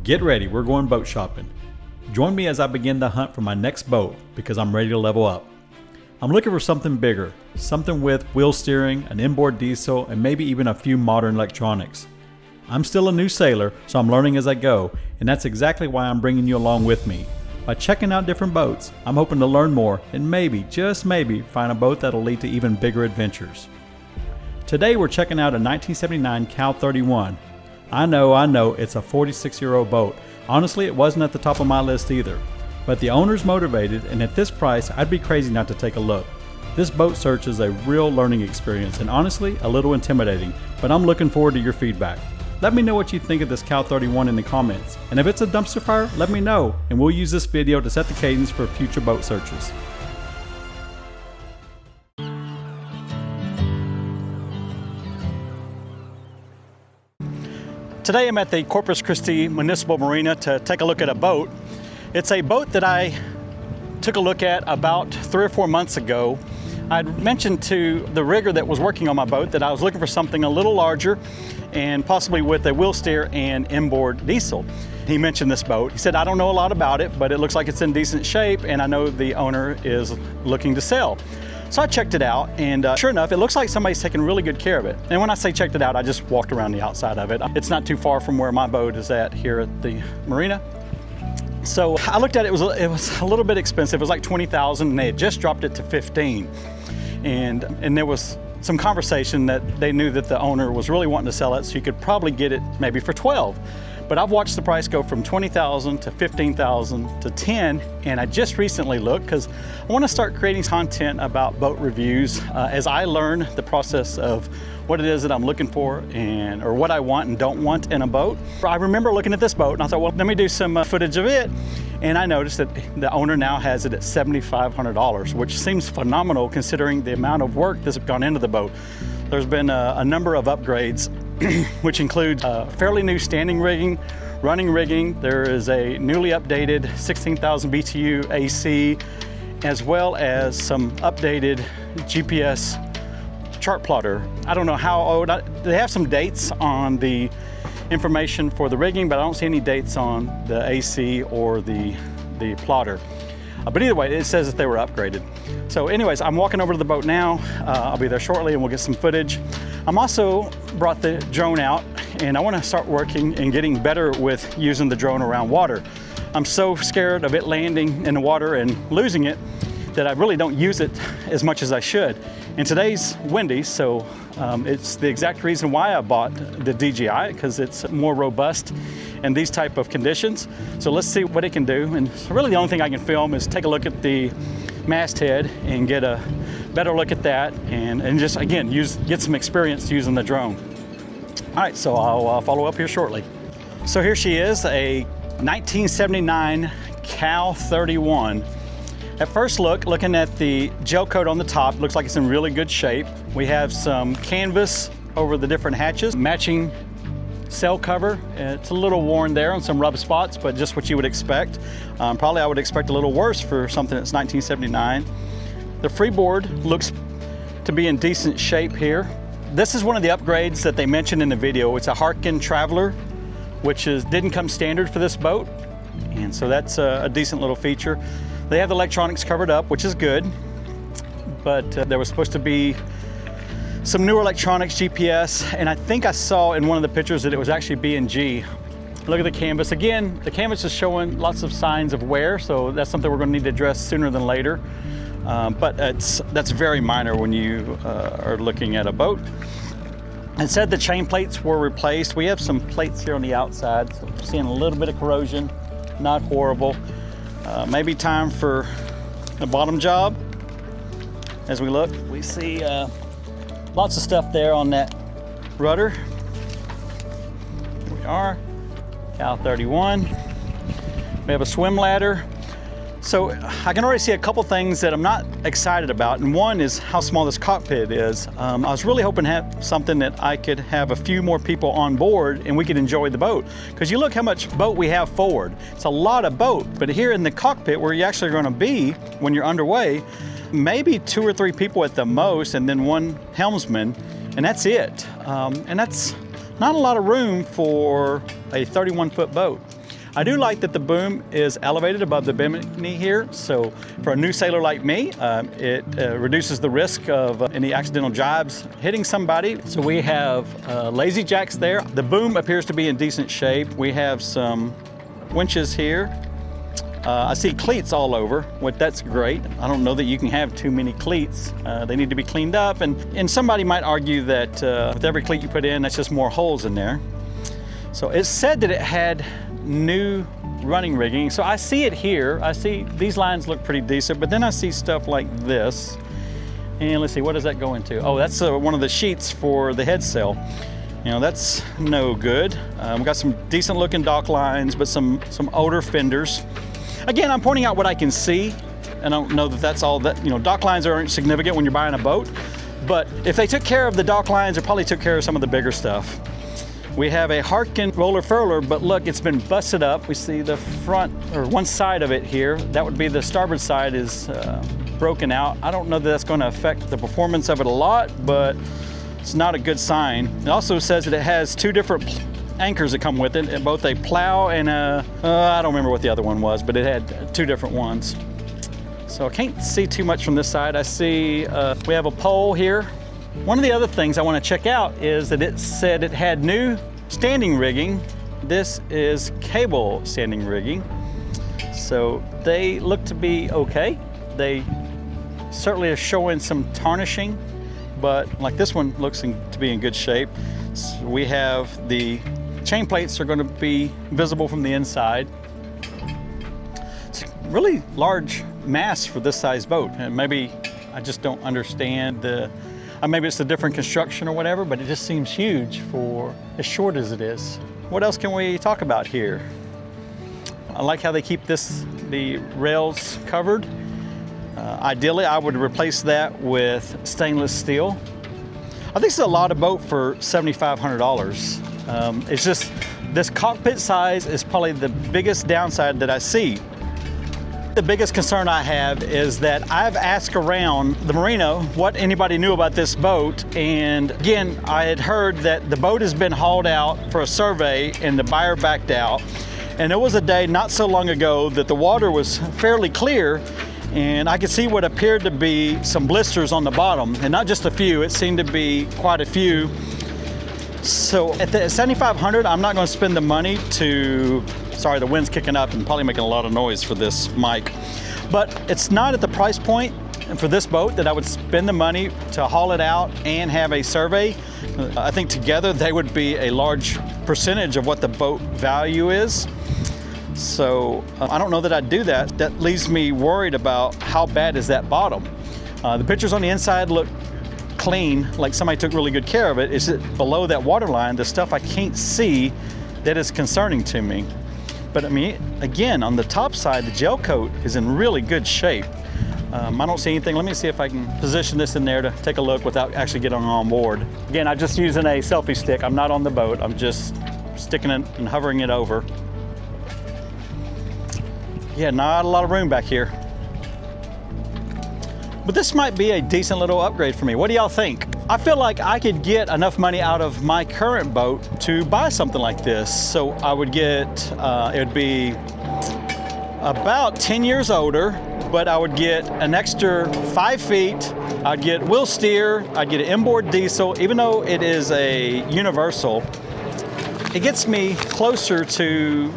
Get ready, we're going boat shopping. Join me as I begin the hunt for my next boat because I'm ready to level up. I'm looking for something bigger, something with wheel steering, an inboard diesel, and maybe even a few modern electronics. I'm still a new sailor, so I'm learning as I go, and that's exactly why I'm bringing you along with me. By checking out different boats, I'm hoping to learn more and maybe, just maybe, find a boat that'll lead to even bigger adventures. Today we're checking out a 1979 Cal-31. I know, it's a 46-year-old boat. Honestly, it wasn't at the top of my list either. But the owner's motivated, and at this price, I'd be crazy not to take a look. This boat search is a real learning experience, and honestly, a little intimidating, but I'm looking forward to your feedback. Let me know what you think of this Cal-31 in the comments, and if it's a dumpster fire, let me know, and we'll use this video to set the cadence for future boat searches. Today I'm at the Corpus Christi Municipal Marina to take a look at a boat. It's a boat that I took a look at about 3 or 4 months ago. I'd mentioned to the rigger that was working on my boat that I was looking for something a little larger and possibly with a wheel steer and inboard diesel. He mentioned this boat. He said, I don't know a lot about it, but it looks like it's in decent shape and I know the owner is looking to sell. So I checked it out, and sure enough, it looks like somebody's taking really good care of it. And when I say checked it out, I just walked around the outside of it. It's not too far from where my boat is at here at the marina. So I looked at it, it was a little bit expensive. It was like $20,000 and they had just dropped it to $15,000. And there was some conversation that they knew that the owner was really wanting to sell it, so you could probably get it maybe for $12,000. But I've watched the price go from $20,000 to $15,000 to $10,000, and I just recently looked because I want to start creating content about boat reviews as I learn the process of what it is that I'm looking for or what I want and don't want in a boat. I remember looking at this boat and I thought, well, let me do some footage of it. And I noticed that the owner now has it at $7,500, which seems phenomenal considering the amount of work that's gone into the boat. There's been a number of upgrades, which include fairly new standing rigging, running rigging. There is a newly updated 16,000 BTU AC, as well as some updated GPS chart plotter. I don't know how old, they have some dates on the information for the rigging, but I don't see any dates on the AC or the plotter. But either way, it says that they were upgraded. So anyways, I'm walking over to the boat now. I'll be there shortly and we'll get some footage. I'm also brought the drone out and I want to start working and getting better with using the drone around water. I'm so scared of it landing in the water and losing it that I really don't use it as much as I should. And today's windy, so it's the exact reason why I bought the DJI, because it's more robust in these type of conditions. So let's see what it can do. And really the only thing I can film is take a look at the masthead and get a better look at that and just, again, get some experience using the drone. All right, so I'll follow up here shortly. So here she is, a 1979 Cal-31. At first look, looking at the gel coat on the top, looks like it's in really good shape. We have some canvas over the different hatches, matching sail cover. It's a little worn there on some rub spots, but just what you would expect. Probably I would expect a little worse for something that's 1979. The freeboard looks to be in decent shape here. This is one of the upgrades that they mentioned in the video. It's a Harkin Traveler, which didn't come standard for this boat. And so that's a decent little feature. They have the electronics covered up, which is good, but there was supposed to be some newer electronics, GPS, and I think I saw in one of the pictures that it was actually B&G. Look at the canvas. Again, the canvas is showing lots of signs of wear, so that's something we're going to need to address sooner than later. But that's very minor when you are looking at a boat. It said the chain plates were replaced. We have some plates here on the outside, so we're seeing a little bit of corrosion, not horrible. Maybe time for a bottom job. As we look, we see lots of stuff there on that rudder. Here we are, Cal-31. We have a swim ladder. So I can already see a couple things that I'm not excited about, and one is how small this cockpit is. I was really hoping to have something that I could have a few more people on board and we could enjoy the boat. Because you look how much boat we have forward. It's a lot of boat, but here in the cockpit where you actually are going to be when you're underway, maybe 2 or 3 people at the most, and then 1 helmsman, and that's it. And that's not a lot of room for a 31-foot boat. I do like that the boom is elevated above the bimini here, so for a new sailor like me, it reduces the risk of any accidental jibes hitting somebody. So we have lazy jacks there. The boom appears to be in decent shape. We have some winches here. I see cleats all over, that's great. I don't know that you can have too many cleats. They need to be cleaned up, and somebody might argue that with every cleat you put in, that's just more holes in there. So it said that it had new running rigging. So I see it here. I see these lines look pretty decent, but then I see stuff like this. And let's see, what does that go into? Oh, that's one of the sheets for the head sail. You know, that's no good. We've got some decent looking dock lines, but some older fenders. Again, I'm pointing out what I can see. I don't know that that's all that, dock lines aren't significant when you're buying a boat, but if they took care of the dock lines, they probably took care of some of the bigger stuff. We have a Harkin roller furler, but look, it's been busted up. We see the front, or one side of it here. That would be the starboard side is broken out. I don't know that that's going to affect the performance of it a lot, but it's not a good sign. It also says that it has two different anchors that come with it, both a plow and I don't remember what the other one was, but it had two different ones. So I can't see too much from this side. I see we have a pole here. One of the other things I want to check out is that it said it had new standing rigging. This is cable standing rigging. So they look to be okay. They certainly are showing some tarnishing, but like this one looks to be in good shape. So we have the chain plates are going to be visible from the inside. It's a really large mass for this size boat, and maybe I just don't understand maybe it's a different construction or whatever, but it just seems huge for as short as it is. What else can we talk about here? I like how they keep the rails covered. Ideally, I would replace that with stainless steel. I think it's a lot of boat for $7,500. It's just, this cockpit size is probably the biggest downside that I see. The biggest concern I have is that I've asked around the marina what anybody knew about this boat, and again, I had heard that the boat has been hauled out for a survey and the buyer backed out, and there was a day not so long ago that the water was fairly clear, and I could see what appeared to be some blisters on the bottom, and not just a few, it seemed to be quite a few. So at the $7,500, I'm not going to spend the money to, sorry, the wind's kicking up and probably making a lot of noise for this mic, but it's not at the price point for this boat that I would spend the money to haul it out and have a survey. I think together they would be a large percentage of what the boat value is. So I don't know that I'd do that. That leaves me worried about how bad is that bottom. The pictures on the inside look clean, like somebody took really good care of it. Is it below that water line, the stuff I can't see, that is concerning to me. But I mean, again, on the top side, the gel coat is in really good shape. I don't see anything. Let me see if I can position this in there to take a look without actually getting on board. Again, I'm just using a selfie stick. I'm not on the boat. I'm just sticking it and hovering it over. Yeah, not a lot of room back here. But this might be a decent little upgrade for me. What do y'all think? I feel like I could get enough money out of my current boat to buy something like this. So I would get, it would be about 10 years older, but I would get an extra 5 feet. I'd get wheel steer, I'd get an inboard diesel. Even though it is a universal, it gets me closer to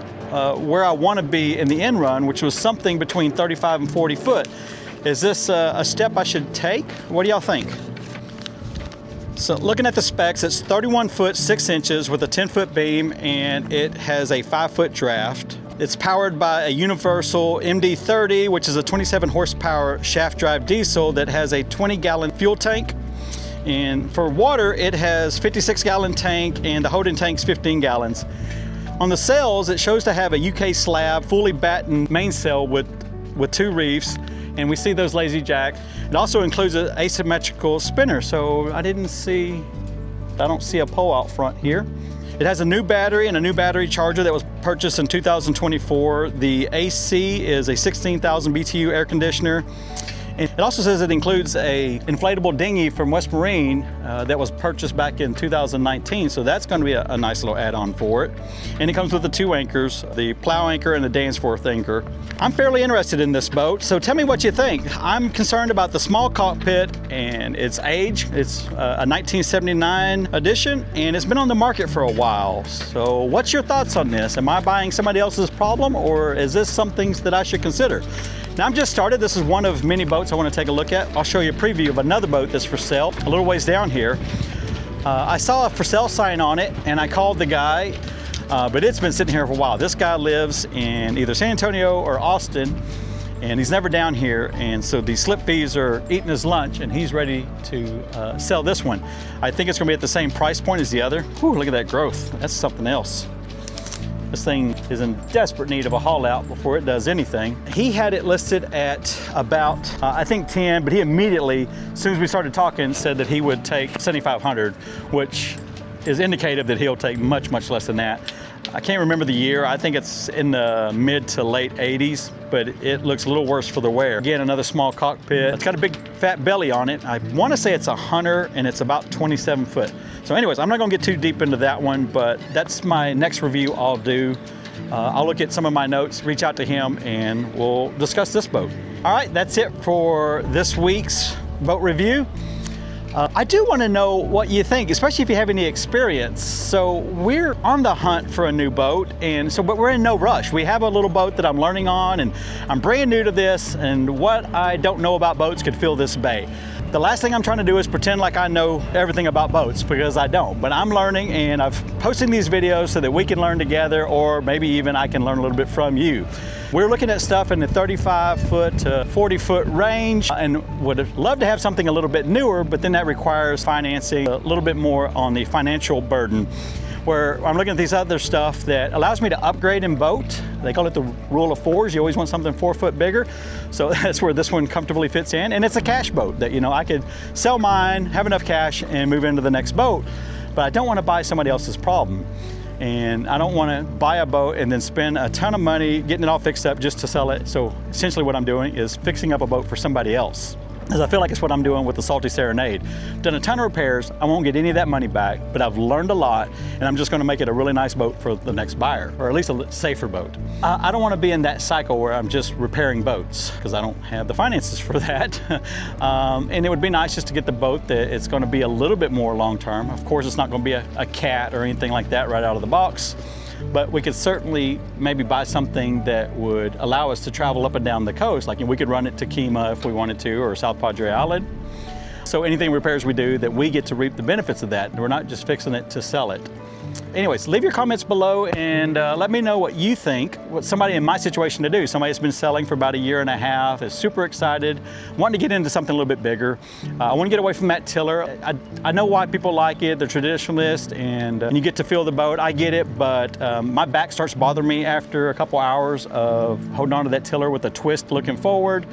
where I want to be in the end run, which was something between 35 and 40 foot. Is this a step I should take? What do y'all think? So looking at the specs, it's 31 foot 6 inches with a 10-foot beam, and it has a 5-foot draft. It's powered by a universal MD30, which is a 27 horsepower shaft drive diesel that has a 20-gallon fuel tank. And for water, it has 56-gallon tank, and the holding tank's 15 gallons. On the sails, it shows to have a UK slab, fully battened mainsail with 2 reefs. And we see those lazy jacks. It also includes an asymmetrical spinner, so I don't see a pole out front here. It has a new battery and a new battery charger that was purchased in 2024. The AC is a 16,000 BTU air conditioner. And it also says it includes a inflatable dinghy from West Marine that was purchased back in 2019, so that's going to be a nice little add-on for it. And it comes with the 2 anchors, the plow anchor and the Danforth anchor. I'm fairly interested in this boat, so tell me what you think. I'm concerned about the small cockpit and its age. It's a 1979 edition, and it's been on the market for a while. So what's your thoughts on this? Am I buying somebody else's problem, or is this something that I should consider? Now, I'm just started. This is one of many boats I want to take a look at. I'll show you a preview of another boat that's for sale a little ways down here. I saw a for sale sign on it, and I called the guy, but it's been sitting here for a while. This guy lives in either San Antonio or Austin, and he's never down here, and so the slip fees are eating his lunch, and he's ready to sell this one. I think it's going to be at the same price point as the other. Whew, look at that growth. That's something else. This thing is in desperate need of a haul out before it does anything. He had it listed at about, I think 10, but he immediately, as soon as we started talking, said that he would take 7,500, which is indicative that he'll take much, much less than that. I can't remember the year. I think it's in the mid to late 80s, but it looks a little worse for the wear. Again, another small cockpit. It's got a big fat belly on it. I want to say it's a Hunter, and it's about 27 foot. So anyways, I'm not going to get too deep into that one, but that's my next review I'll do. I'll look at some of my notes, reach out to him, and we'll discuss this boat. All right, that's it for this week's boat review. I do want to know what you think, especially if you have any experience. So we're on the hunt for a new boat, but we're in no rush. We have a little boat that I'm learning on, and I'm brand new to this, and what I don't know about boats could fill this bay. The last thing I'm trying to do is pretend like I know everything about boats, because I don't, but I'm learning, and I've posted these videos so that we can learn together, or maybe even I can learn a little bit from you. We're looking at stuff in the 35 foot to 40 foot range, and would love to have something a little bit newer, but then that requires financing, a little bit more on the financial burden. Where I'm looking at these other stuff that allows me to upgrade in boat. They call it the rule of 4s. You always want something 4 foot bigger. So that's where this one comfortably fits in. And it's a cash boat that, you know, I could sell mine, have enough cash, and move into the next boat. But I don't want to buy somebody else's problem. And I don't want to buy a boat and then spend a ton of money getting it all fixed up just to sell it. So essentially what I'm doing is fixing up a boat for somebody else. Because I feel like it's what I'm doing with the Salty Serenade. Done a ton of repairs, I won't get any of that money back, but I've learned a lot, and I'm just gonna make it a really nice boat for the next buyer, or at least a safer boat. I don't wanna be in that cycle where I'm just repairing boats, because I don't have the finances for that. And it would be nice just to get the boat that it's gonna be a little bit more long-term. Of course, it's not gonna be a cat or anything like that right out of the box. But we could certainly maybe buy something that would allow us to travel up and down the coast. Like, we could run it to Kima if we wanted to, or South Padre Island. So anything repairs we do, that we get to reap the benefits of that. We're not just fixing it to sell it. Anyways, leave your comments below, and let me know what you think, what somebody in my situation to do. Somebody that's been selling for about 1.5 years, is super excited, wanting to get into something a little bit bigger. I want to get away from that tiller. I know why people like it. They're traditionalists, and you get to feel the boat. I get it, but my back starts bothering me after a couple hours of holding on to that tiller with a twist looking forward.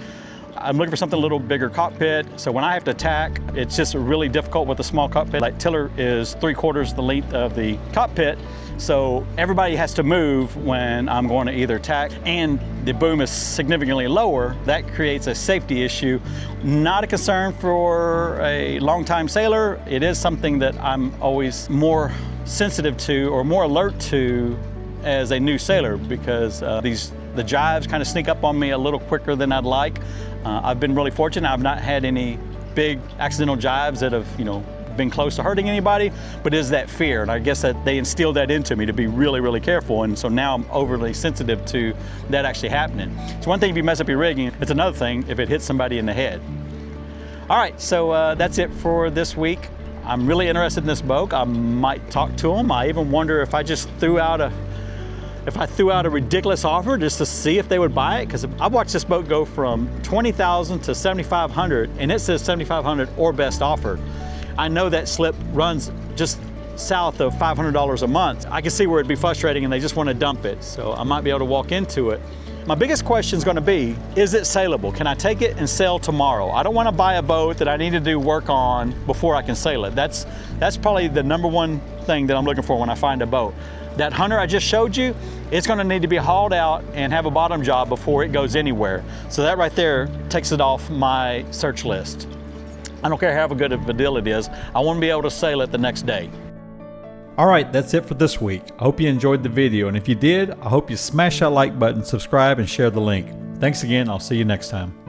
I'm looking for something a little bigger cockpit, so when I have to tack, it's just really difficult with a small cockpit. Like, tiller is 3/4 the length of the cockpit, so everybody has to move when I'm going to either tack, and the boom is significantly lower. That creates a safety issue. Not a concern for a long-time sailor. It is something that I'm always more sensitive to, or more alert to, as a new sailor, because the jives kind of sneak up on me a little quicker than I'd like. I've been really fortunate. I've not had any big accidental jives that have, been close to hurting anybody, but it is that fear. And I guess that they instilled that into me to be really, really careful. And so now I'm overly sensitive to that actually happening. It's one thing if you mess up your rigging, it's another thing if it hits somebody in the head. All right, so that's it for this week. I'm really interested in this boat. I might talk to them. I even wonder if I just threw out a ridiculous offer just to see if they would buy it, because I've watched this boat go from $20,000 to $7,500, and it says $7,500 or best offer. I know that slip runs just south of $500 a month. I can see where it'd be frustrating and they just want to dump it, so I might be able to walk into it. My biggest question is going to be, is it saleable? Can I take it and sail tomorrow? I don't want to buy a boat that I need to do work on before I can sail it. That's probably the number one thing that I'm looking for when I find a boat. That Hunter I just showed you, it's going to need to be hauled out and have a bottom job before it goes anywhere. So that right there takes it off my search list. I don't care how good of a deal it is. I want to be able to sail it the next day. Alright, that's it for this week. I hope you enjoyed the video, and if you did, I hope you smash that like button, subscribe, and share the link. Thanks again. I'll see you next time.